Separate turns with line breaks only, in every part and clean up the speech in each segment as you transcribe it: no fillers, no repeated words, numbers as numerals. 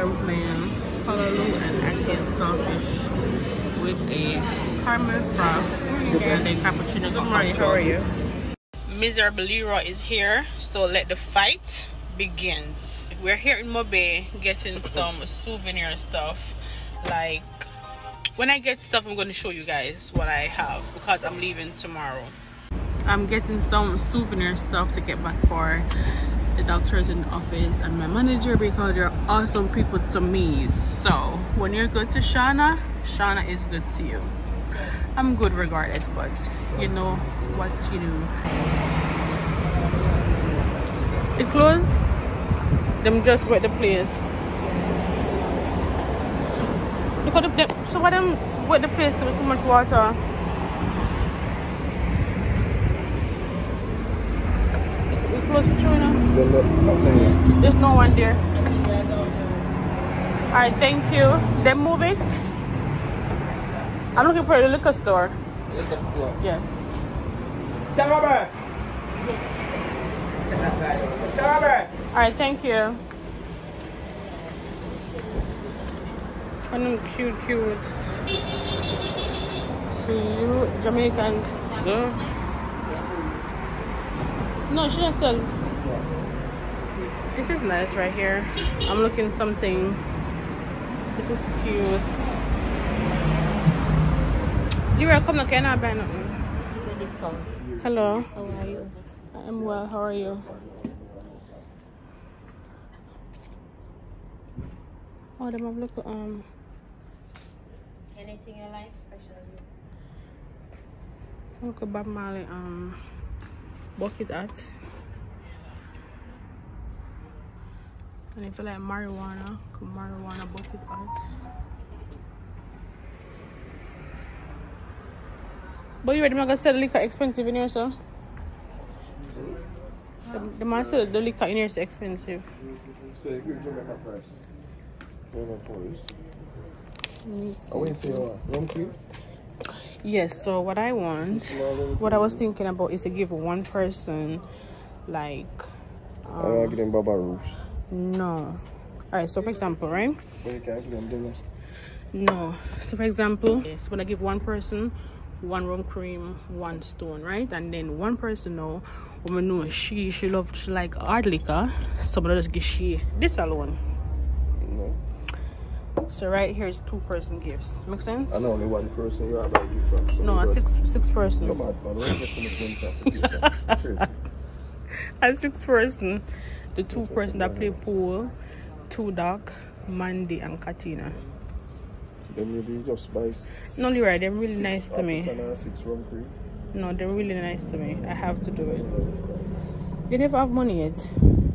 I'm playing Callaloo and Atkins saltfish with a caramel frog and a cappuccino. Good morning, how are you? Miserable Leroy is here, so let the fight begins. We're here in Montego Bay getting some souvenir stuff. Like, when I get stuff, I'm going to show you guys what I have because I'm leaving tomorrow. I'm getting some souvenir stuff to get back for the doctors in the office and my manager because they're awesome people to me. So when you're good to Shauna, Shauna is good to you. I'm good regardless, but you know what you do. It closed. Them just wet the place. Look at the so what them wet the place with so much water. It closed for China. There's no one there. Alright, thank you. Then move it. I'm looking for the liquor store.
Liquor store?
Yes. Alright, thank you. And them cute. Jamaicans. So. No, she doesn't sell. This is nice right here. I'm looking something. This is cute. You are coming, can I buy nothing?
Discount.
Hello.
How are you?
I am well. How are you? Oh, them have look.
Anything you like, especially?
Look at Bob Marley. Bucket hats. And if you like marijuana, marijuana bucket hats. But you already gonna sell liquor expensive in here, so? The man said the liquor in here is expensive.
So you give Jamaica price.
I
wouldn't say rum cream.
Yes, so what I want, what I was thinking about is to give one person like
I give them Baba Rouge.
No. Alright, so for example, right?
But you can't give them dinner.
No. So for example, so when I give one person one rum cream, one stone, right? And then one person now, woman know she like hard liquor, so I'm gonna just give she this alone.
No.
So right here is 2-person gifts. Make sense?
I know only one person you have a difference. So
no, a six person.
Come on, man. Where is it crazy.
A 6-person. The 2-person that play pool, 2 Doc, Mandy and Katina.
Then maybe just buy
no, you're right, they're really nice to me.
6 rum cream.
No, they're really nice to me. I have to do it. You never have money yet.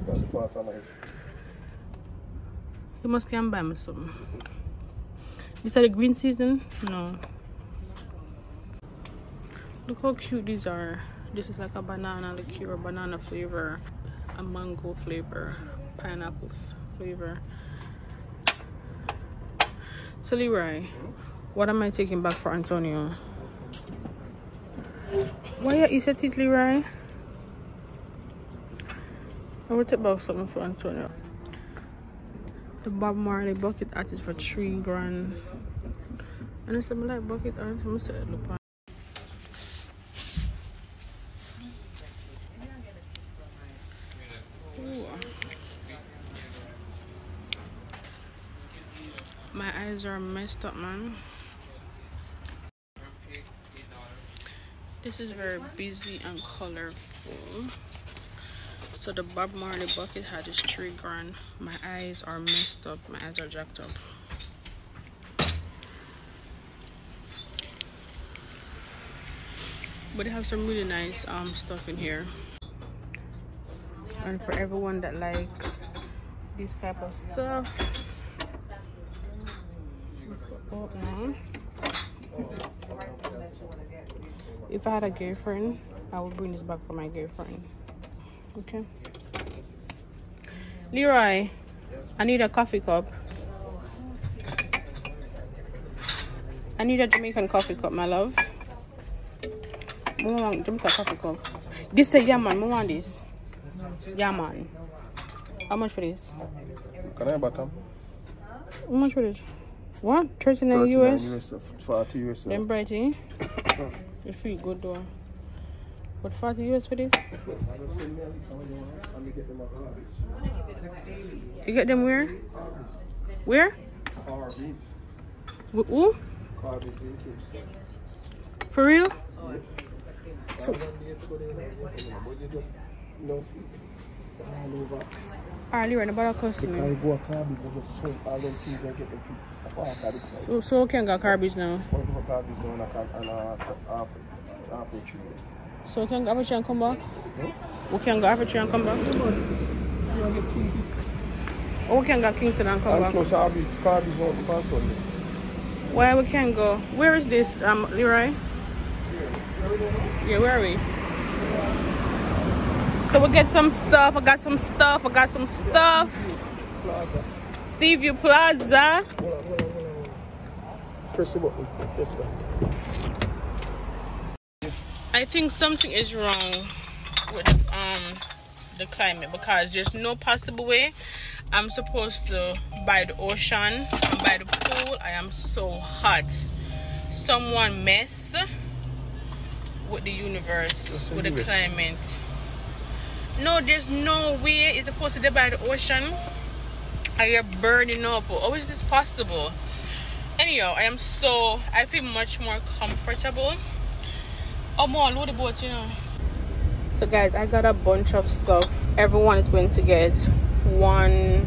That's part of life.
You must come buy me some. Is that the green season? No. Look how cute these are. This is like a banana liqueur, banana flavor, a mango flavor, pineapple flavor. So Leroy, what am I taking back for Antonio? Why you eat it, Leroy? I will take back something for Antonio. The Bob Marley bucket hat is for $3,000. And it's like bucket hat. I'm gonna set it up. My eyes are messed up, man. This is very busy and colorful. So the Bob Marley bucket hat is $3,000. My eyes are messed up. My eyes are jacked up. But they have some really nice stuff in here. And for everyone that like this type of stuff. If I had a girlfriend, I would bring this back for my girlfriend. Okay. Leroy, I need a coffee cup. I need a Jamaican coffee cup, my love. I want Jamaican coffee cup. This is the Yaman. I want this. Yaman. How much for this?
Can I bottom?
How much for this? What? 39 US?
40 US.
Them brighty. You feel good though. What 40 US for this? You get them where? Where?
Carbies.
Who?
Carbies in Kingston.
For real?
So,
Early right about a customer. So we can get Carbies now. So we can go Africa and come back? We can go Africa and come back? Or we can go Kingston and come back? Where we can go? Where is this, Leroy? Yeah, where are we? So we get some stuff. I got some stuff. Seaview Plaza.
Press the button. Press that.
I think something is wrong with the climate, because there's no possible way I'm supposed to by the ocean and by the pool. I am so hot. Someone mess with the universe, with the climate. No, there's no way it's supposed to be by the ocean. I am burning up. How is this possible? Anyhow, I feel much more comfortable. Oh, more load the boat, you know. So guys, I got a bunch of stuff. Everyone is going to get one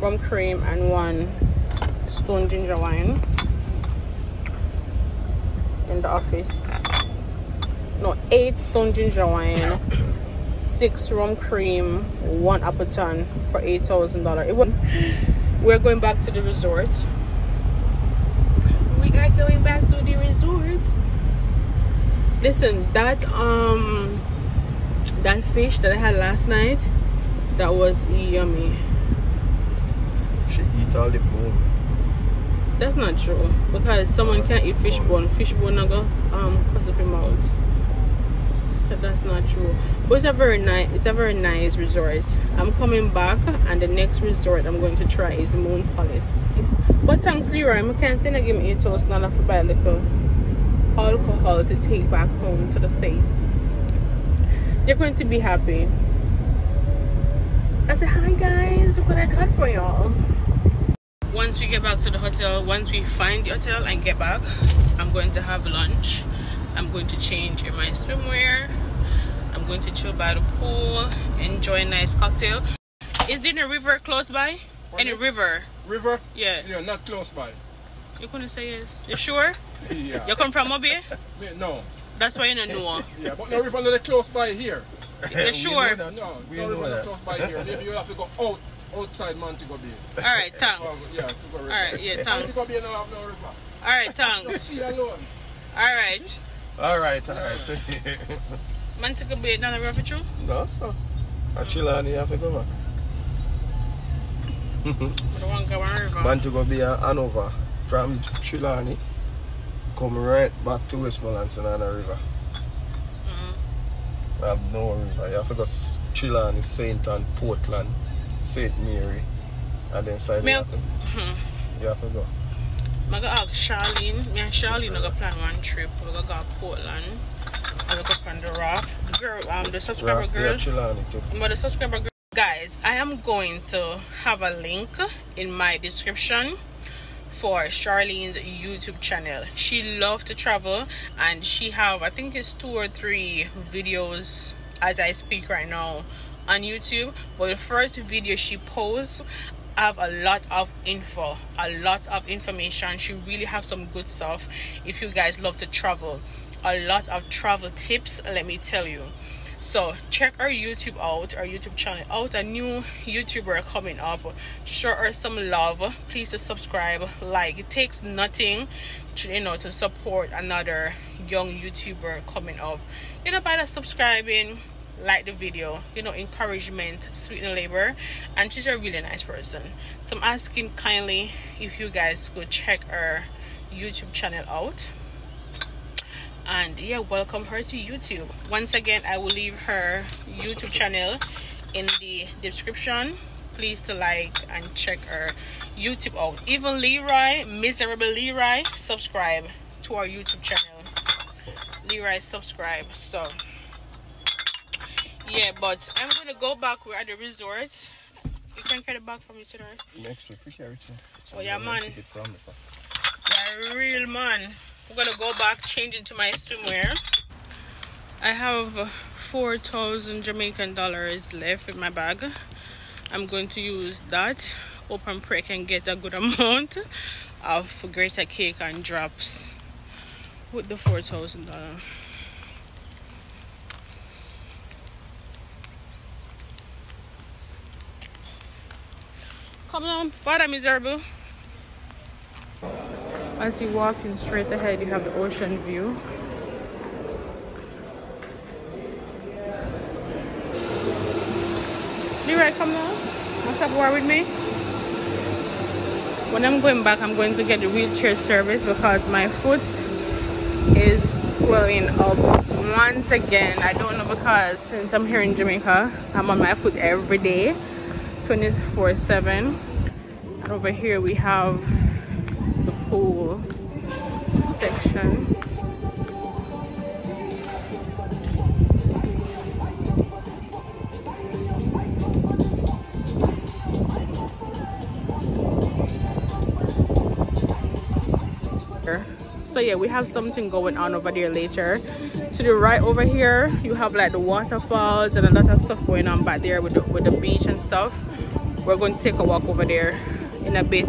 rum cream and one stone ginger wine in the office. No, 8 stone ginger wine, 6 rum cream, 1 Appleton for $8,000. We're going back to the resort. We are going back to the resort. Listen, that fish that I had last night, that was yummy.
She eat all the bone.
That's not true, because someone can't eat fish bone. Fish bone not go cut up in mouth. So that's not true. But it's a very nice resort. I'm coming back, and the next resort I'm going to try is Moon Palace. But thanks Leroy, I can't say I give me $8,000 for buy a little alcohol to take back home to the States. You're going to be happy. I said, hi guys, look what I got for y'all. Once we get back to the hotel, once we find the hotel and get back, I'm going to have lunch. I'm going to change in my swimwear. I'm going to chill by the pool, enjoy a nice cocktail. Is there a river close by? Any river?
River?
Yeah.
Yeah, not close by.
You couldn't say yes. You sure?
Yeah.
You come from Mobile?
No.
That's why you don't know.
Yeah, but no river not close by here.
You sure?
No river not close by here. Maybe you have to go outside Montego Bay.
Alright, thanks.
Yeah, to go river.
Alright, yeah, thanks.
Montego Bay now have no river.
Alright,
Just
thanks.
see alone.
Alright.
Alright.
Montego Bay, not a river true?
No, sir. Actually, you have to go back.
I don't want to go on river.
Montego Bay and Hanover. From Trelawney, come right back to Westmoreland and a river. I have no river. You have to go Trelawney, St. Ann, Portland, St. Mary, and then side you have to go.
I'm going to ask Charlene. Me and Charlene are going to plan one trip. We're going to go to Portland. I'm going to go on the raft. Girl, the subscriber
Raft,
girl.
Yeah, Trelawney too.
But the subscriber girl. Guys, I am going to have a link in my description for Charlene's YouTube channel. She loves to travel, and she have, I think it's 2 or 3 videos as I speak right now on YouTube. But the first video she posts have a lot of info, a lot of information. She really has some good stuff if you guys love to travel. A lot of travel tips, let me tell you. So check our YouTube out, our YouTube channel out. A new YouTuber coming up. Show her some love. Please subscribe, like. It takes nothing to, to support another young YouTuber coming up. By the subscribing, like the video, encouragement, sweeten labor. And she's a really nice person. So I'm asking kindly if you guys could check her YouTube channel out. And yeah, welcome her to YouTube. Once again, I will leave her YouTube channel in the description. please to like and check our YouTube out. Even Leroy, Miserable Leroy, subscribe to our YouTube channel. Leroy, subscribe. So yeah, but I'm gonna go back. We're at the resort. You can carry the bag for me today.
Next week we carry it.
Oh yeah, man. Yeah, real man. We're gonna go back, change into my swimwear. I have 4,000 Jamaican dollars left in my bag. I'm going to use that. Hope and pray I can get a good amount of greater cake and drops with the $4,000. Come on, Father Miserable. As you walk in straight ahead, you have the ocean view. Leroy, come now. What's up, war with me? When I'm going back, I'm going to get the wheelchair service because my foot is swelling up once again. I don't know, because since I'm here in Jamaica, I'm on my foot every day, 24/7. And over here we have the pool section. So yeah, we have something going on over there later. To the right over here, you have like the waterfalls and a lot of stuff going on back there with the beach and stuff. We're going to take a walk over there in a bit.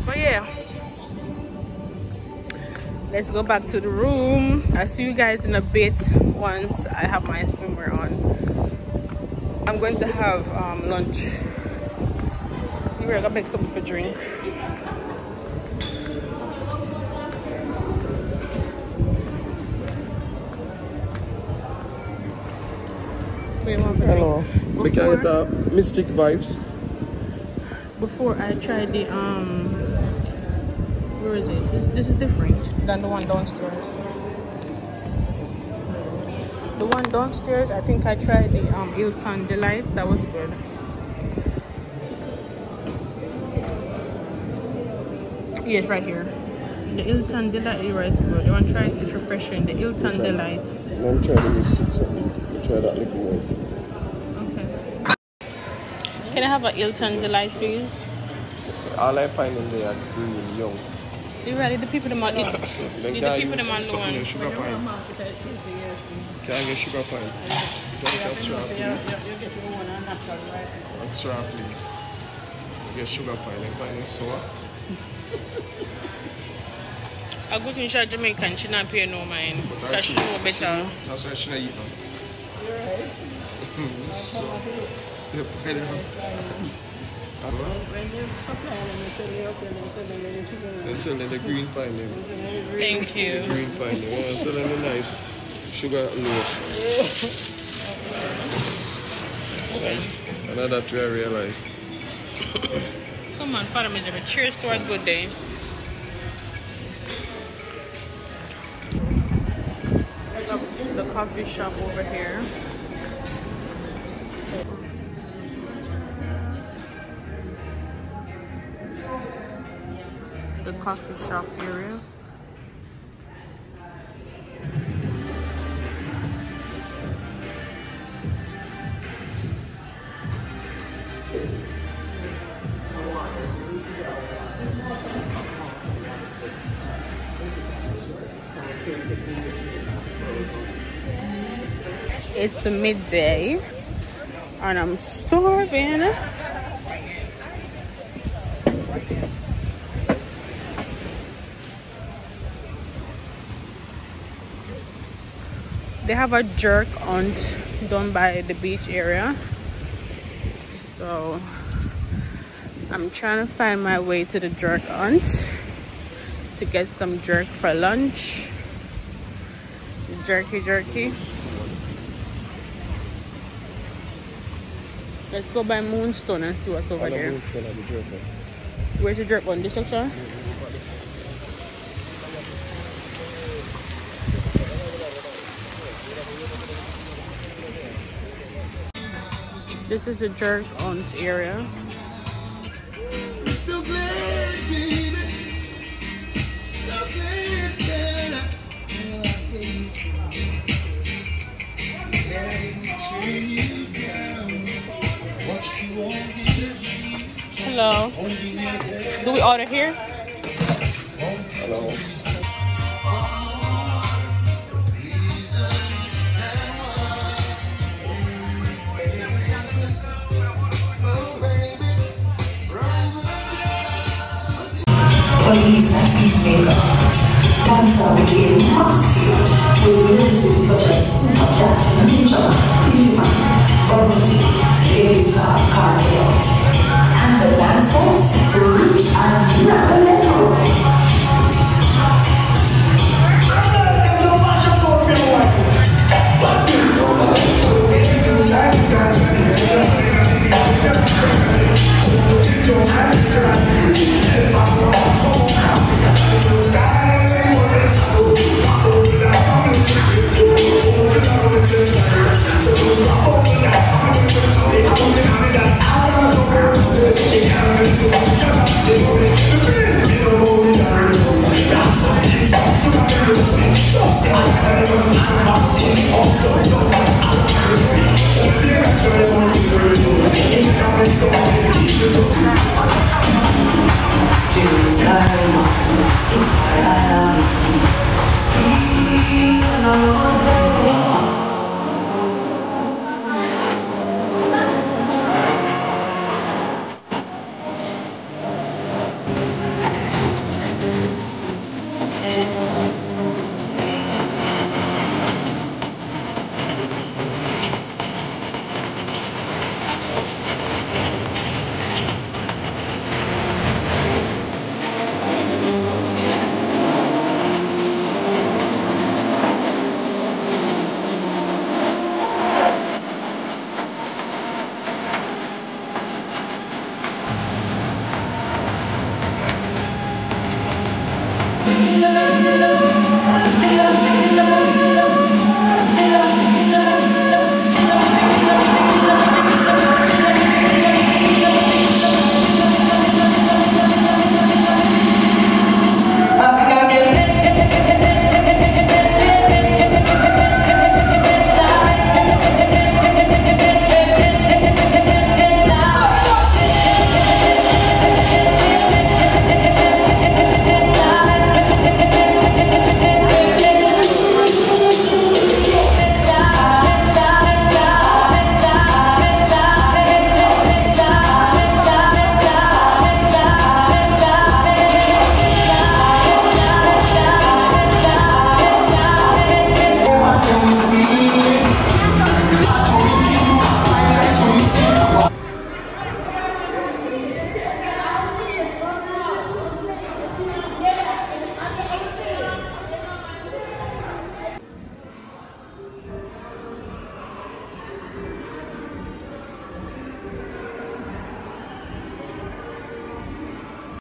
But yeah, let's go back to the room. I'll see you guys in a bit once I have my swimwear on. I'm going to have lunch. We're gonna make something for drink.
Hello. We can get Mystic vibes.
Before I tried the where is it? This is different than the one downstairs. The one downstairs, I think I tried the Hilton Delight. That was good. Yes, right here. The Hilton Delight is good. You want to try it? It's refreshing. The Hilton Delight.
Let me try the Mystic. Try that little one.
Okay. Can I have a Hilton Delight, please?
All I find in there are green, young.
You ready? The people them on it. The people them on the one.
Sugar pine. Can I get sugar pine? Just straw, please.
You're getting one natural, right?
A straw, please. Get sugar pine. And pine is sour.
I go to Jamaica, she not pay no mind. Because she know better.
That's why she not eat now.
You're right.
So,
When you supply them, they sell you hotel,
they're selling the green pine.
Thank you.
The green pine. They're selling the nice sugar loaf. And that we realize.
Come on, Father Miserable. Cheers to a good day. The coffee shop over here. The coffee shop area. It's midday and I'm starving. They have a jerk hunt done by the beach area, so I'm trying to find my way to the jerk hunt to get some jerk for lunch. Jerky. Let's go by Moonstone and see what's over there. Where's the jerk one? This section? This is a jerk hunt area.
So glad, baby. So glad that
Hello. Do we order here?
Hello.
Police and peacemaker. Dancer became massive with lyrics such as Supercat, Ninja, Human, Vanity, Elisa, Cartel. And the dancers reach another level.